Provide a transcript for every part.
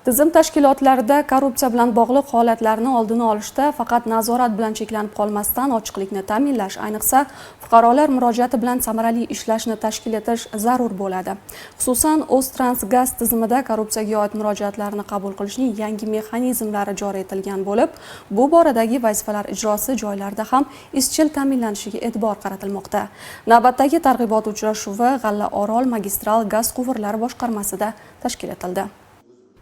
Tizim tashkilotlarida korrupsiya bilan bog'liq holatlarni oldini olishda faqat nazorat bilan cheklanib qolmasdan ochiqlikni ta'minlash, ayniqsa fuqarolar murojaati bilan samarali ishlashni tashkil etish zarur bo'ladi. Xususan, O'ztransgaz tizimida korrupsiyaga oid murojaatlarni qabul qilishning yangi mexanizmlari joriy etilgan bo'lib, bu boradagi vazifalar ijrosi joylarda ham izchil ta'minlanishiga e'tibor qaratilmoqda. Navbatdagi targ'ibot uchrashuvi G'allaorol magistral gaz quvurlari boshqarmasida tashkil etildi.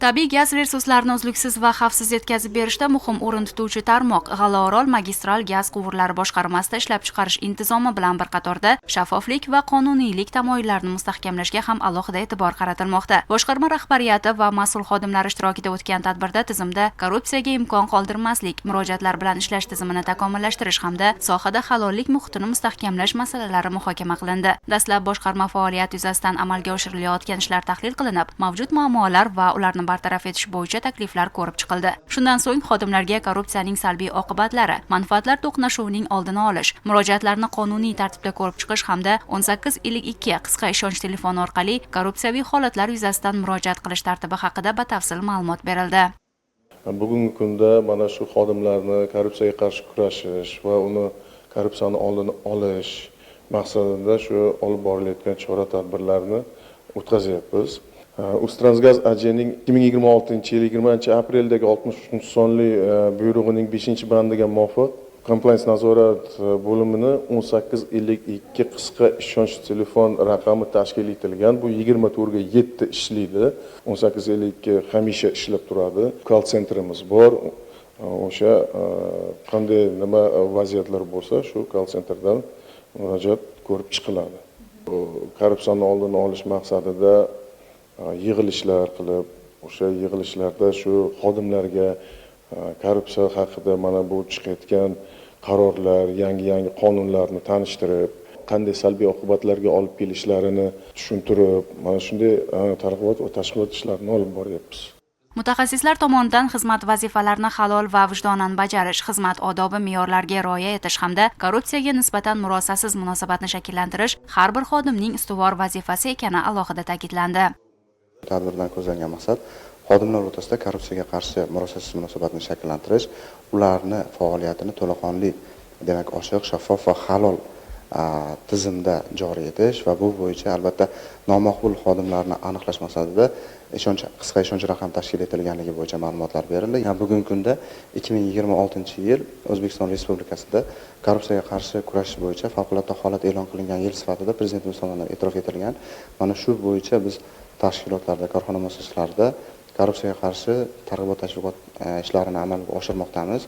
Tabiiy gaz resurslarini uzluksiz va xavfsiz yetkazib berishda muhim o'rin tutuvchi tarmoq G'allaorol magistral gaz quvurlari boshqarmasida ishlab chiqarish intizomi bilan bir qatorda shaffoflik va qonuniylik tamoyillarini mustahkamlashga ham alohida e'tibor qaratilmoqda. Boshqarma rahbariyati va mas'ul xodimlar ishtirokida o'tgan tadbirda tizimda korrupsiyaga imkon qoldirmaslik, murojaatlar bilan ishlash tizimini takomillashtirish hamda sohada halollik muhitini mustahkamlash masalalari muhokama qilindi. Dastlab boshqarma faoliyati yuzasidan amalga oshirilayotgan ishlar tahlil qilinib, mavjud muammolar va ularni bartaraf etish bo'yicha takliflar ko'rib chiqildi. Shundan so'ng xodimlarga korrupsiyaning salbiy oqibatlari, manfaatlar to'qnashuvining oldini olish, murojaatlarni qonuniy tartibda ko'rib chiqish hamda 1852 qisqa ishonch telefoni orqali korrupsiyaviy holatlar yuzasidan murojaat qilish tartibi haqida batafsil ma'lumot berildi. Bugungi kunda mana shu xodimlarni korrupsiyaga qarshi kurashish va uni korrupsiyani oldini olish maqsadida shu olib borilayotgan chora-tadbirlarni o'tkazyapmiz. O'ztransgaz AJning 2026-yil 20-apreldagi 63-sonli buyrug'ining 5-bandiga muvofiq komplians nazorat bo'limini 1852 qisqa ishonch telefon raqami tashkil etilgan. Bu 24 ga 7 ishlaydi. 1852 hamisha ishlab turadi. Call centerimiz bor. O'sha qanday nima vaziyatlar bo'lsa, shu call centerdan murojaat ko'rib chiqiladi. Korrupsiyani oldini olish maqsadida yig'ilishlar qilib, o'sha yig'ilishlarda shu xodimlarga korrupsiya haqida mana bu chiqayotgan qarorlar, yangi qonunlarni tanishtirib, qanday salbiy oqibatlarga olib kelishlarini tushuntirib, mana shunday targ'ibot va tashkilot ishlarini olib boryapmiz. Mutaxassislar tomonidan xizmat vazifalarini halol va vijdonan bajarish, xizmat odobi me'yorlariga rioya etish hamda korrupsiyaga nisbatan murosasiz munosabatni shakllantirish har bir xodimning ustuvor vazifasi ekani alohida ta'kidlandi. Tadbirdan ko'zlangan maqsad xodimlar o'rtasida korrupsiyaga qarshi murosasiz munosabatni shakllantirish, ularni faoliyatini to'laqonli, demak ochiq, shaffof va halol tizimda joriy etish va bu bo'yicha albatta nomaqbul xodimlarni aniqlash maqsadida qisqa ishonch raqam tashkil etilganligi bo'yicha ma'lumotlar berildi. Bugungi kunda 2026-yil O'zbekiston Respublikasida korrupsiyaga qarshi kurashish bo'yicha favqulodda holat e'lon qilingan yil sifatida Prezidentimiz tomonidan e'tirof etilgan. Mana shu bo'yicha biz tashkilotlarda, korxona muassasalarida korrupsiyaga qarshi targ'ibot tashviqot ishlarini amalga oshirmoqdamiz.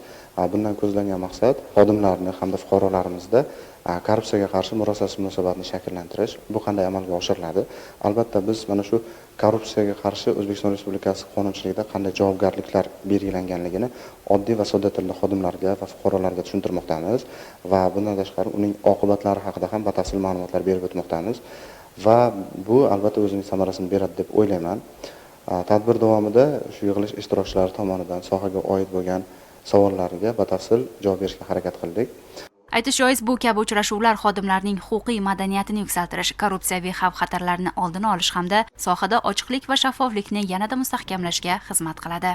Bundan ko'zlangan maqsad xodimlarni hamda fuqarolarimizda korrupsiyaga qarshi murosasiz munosabatni shakllantirish. Bu qanday amalga oshiriladi? Albatta biz mana shu korrupsiyaga qarshi O'zbekiston Respublikasi qonunchiligida qanday javobgarliklar belgilanganligini oddiy va sodda tilda xodimlarga va fuqarolarga tushuntirmoqdamiz va bundan tashqari uning oqibatlari haqida ham batafsil ma'lumotlar berib o'tmoqdamiz. Va bu albatta o'zining samarasini beradi deb o'ylayman. Tadbir davomida shu yig'ilish ishtirokchilari tomonidan sohaga oid bo'lgan savollarga batafsil javob berishga harakat qildik. Aytish joiz, bu kabi uchrashuvlar xodimlarning huquqiy madaniyatini yuksaltirish, korrupsiyaviy xavf-xatarlarni oldini olish hamda sohada ochiqlik va shaffoflikni yanada mustahkamlashga xizmat qiladi.